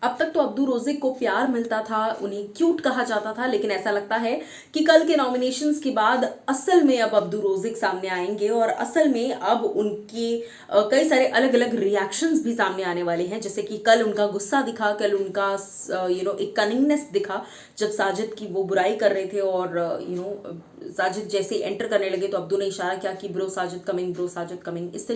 अब तक तो अब्दू रोज़िक को प्यार मिलता था, उन्हें क्यूट कहा जाता था, लेकिन ऐसा लगता है कि कल के नॉमिनेशंस के बाद असल में अब अब्दू रोज़िक सामने आएंगे और असल में अब उनके कई सारे अलग अलग रिएक्शंस भी सामने आने वाले हैं। जैसे कि कल उनका गुस्सा दिखा, कल उनका एक कनिंगनेस दिखा जब साजिद की वो बुराई कर रहे थे और साजिद जैसे एंटर करने लगे तो अब्दू ने इशारा किया कि bro Sajid coming, bro Sajid coming. इस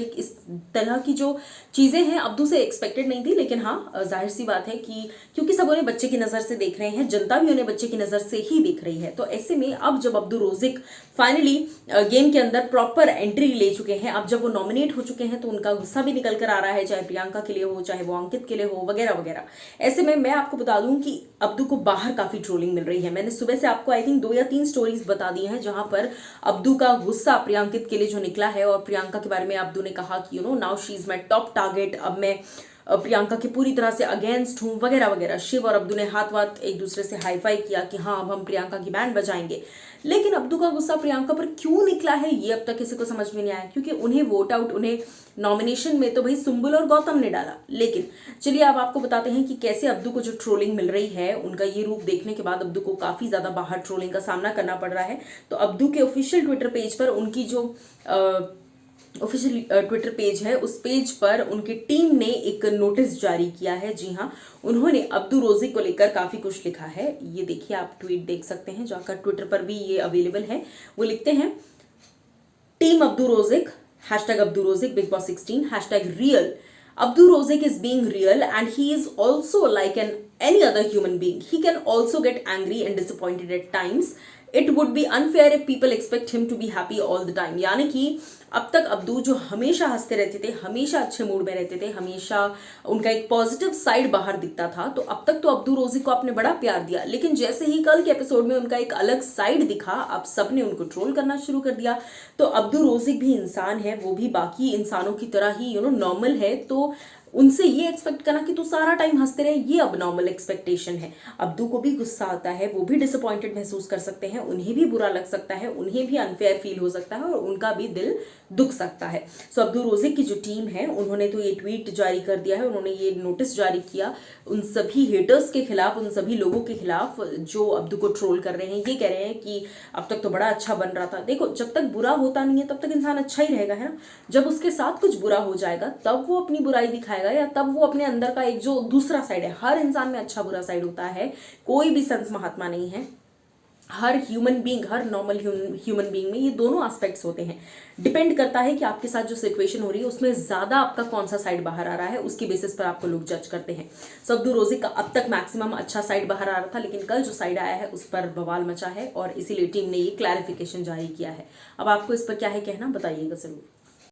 तरह की जो चीज़ें हैं अब्दू से एक्सपेक्टेड नहीं थी, लेकिन हाँ जाहिर सी बात है कि क्योंकि सब उन्हें बच्चे की नज़र से देख रहे हैं, जनता भी उन्हें बच्चे की नज़र से ही देख रही है, तो ऐसे में अब जब अब्दू रोज़िक फाइनली गेम के अंदर प्रॉपर एंट्री ले चुके हैं, अब जब वो नॉमिनेट हो चुके हैं तो उनका गुस्सा भी निकल कर आ रहा है, चाहे प्रियंका के लिए हो, चाहे वो अंकित के लिए हो, वगैरह वगैरह। ऐसे में मैं आपको बता दूं कि अब्दू को बाहर काफ़ी ट्रोलिंग मिल रही है। मैंने सुबह से आपको आई थिंक 2 या 3 स्टोरीज बता दी हैं जहां पर अब्दू का गुस्सा प्रियंकित के लिए जो निकला है और प्रियंका के बारे में अब्दू ने कहा कि now she is my top target, अब मैं प्रियंका के पूरी तरह से अगेंस्ट हूं, वगैरह वगैरह। शिव और अब्दू ने हाथ एक दूसरे से हाई फाई किया कि हाँ अब हम प्रियंका की बैंड बजाएंगे। लेकिन अब्दू का गुस्सा प्रियंका पर क्यों निकला है ये अब तक किसी को समझ में नहीं आया, क्योंकि उन्हें वोट आउट, उन्हें नॉमिनेशन में तो भाई सुम्बुल और गौतम ने डाला। लेकिन चलिए अब आपको बताते हैं कि कैसे अब्दू को जो ट्रोलिंग मिल रही है, उनका ये रूप देखने के बाद अब्दू को काफी ज्यादा बाहर ट्रोलिंग का सामना करना पड़ रहा है। तो अब्दू के ऑफिशियल ट्विटर पेज पर उनकी जो ऑफिशियल ट्विटर पेज है, उस पेज पर उनकी टीम ने एक नोटिस जारी किया है। जी हाँ, उन्होंने अब्दू रोज़िक को लेकर काफी कुछ लिखा है। ये देखिए, आप ट्वीट देख सकते हैं जाकर, ट्विटर पर भी ये अवेलेबल है। वो लिखते हैं, team Abdu Rozik, hashtag Abdu Rozik big boss 16, hashtag real Abdu Rozik is being real and he is also like any other human being. He can also get angry and disappointed at times. It would be unfair if people expect him to be happy all the time. यानी कि अब तक Abdu जो हमेशा हंसते रहते थे, हमेशा अच्छे मूड में रहते थे, हमेशा उनका एक पॉजिटिव साइड बाहर दिखता था, तो अब तक तो अब्दू रोज़िक को आपने बड़ा प्यार दिया, लेकिन जैसे ही कल के एपिसोड में उनका एक अलग साइड दिखा, अब सबने उनको ट्रोल करना शुरू कर दिया। तो अब्दू रोज़िक भी इंसान है, वो भी बाकी इंसानों की तरह ही नॉर्मल है, तो उनसे ये एक्सपेक्ट करना कि तू सारा टाइम हंसते रहे, ये अब नॉर्मल एक्सपेक्टेशन है। अब्दू को भी गुस्सा आता है, वो भी डिसअपॉइंटेड महसूस कर सकते हैं, उन्हें भी बुरा लग सकता है, उन्हें भी अनफेयर फील हो सकता है और उनका भी दिल दुख सकता है। सो अब्दू रोज़िक की जो टीम है, उन्होंने तो ये ट्वीट जारी कर दिया है, उन्होंने ये नोटिस जारी किया उन सभी हेटर्स के खिलाफ, उन सभी लोगों के खिलाफ जो अब्दू को ट्रोल कर रहे हैं। ये कह रहे हैं कि अब तक तो बड़ा अच्छा बन रहा था। देखो, जब तक बुरा होता नहीं है तब तक इंसान अच्छा ही रहेगा, है ना। जब उसके साथ कुछ बुरा हो जाएगा तब वो अपनी बुराई दिखाएगा, या तब वो अपने अंदर का एक जो दूसरा साइड है, हर इंसान में अच्छा बुरा साइड होता है, कोई भी संत महात्मा नहीं है। हर ह्यूमन बीइंग, हर नॉर्मल ह्यूमन बीइंग में ये दोनों एस्पेक्ट्स होते हैं। डिपेंड करता है कि आपके साथ जो सिचुएशन हो रही है उसमें ज्यादा आपका कौन सा साइड बाहर आ रहा है, उसकी बेसिस पर आपको लोग जज करते हैं। सो अब्दू रोज़िक का अब तक मैक्सिमम अच्छा साइड बाहर आ रहा था, लेकिन कल जो साइड आया है उस पर बवाल मचा है और इसीलिए टीम ने ये क्लैरिफिकेशन जारी किया है। अब आपको इस पर क्या है कहना, बताइएगा जरूर।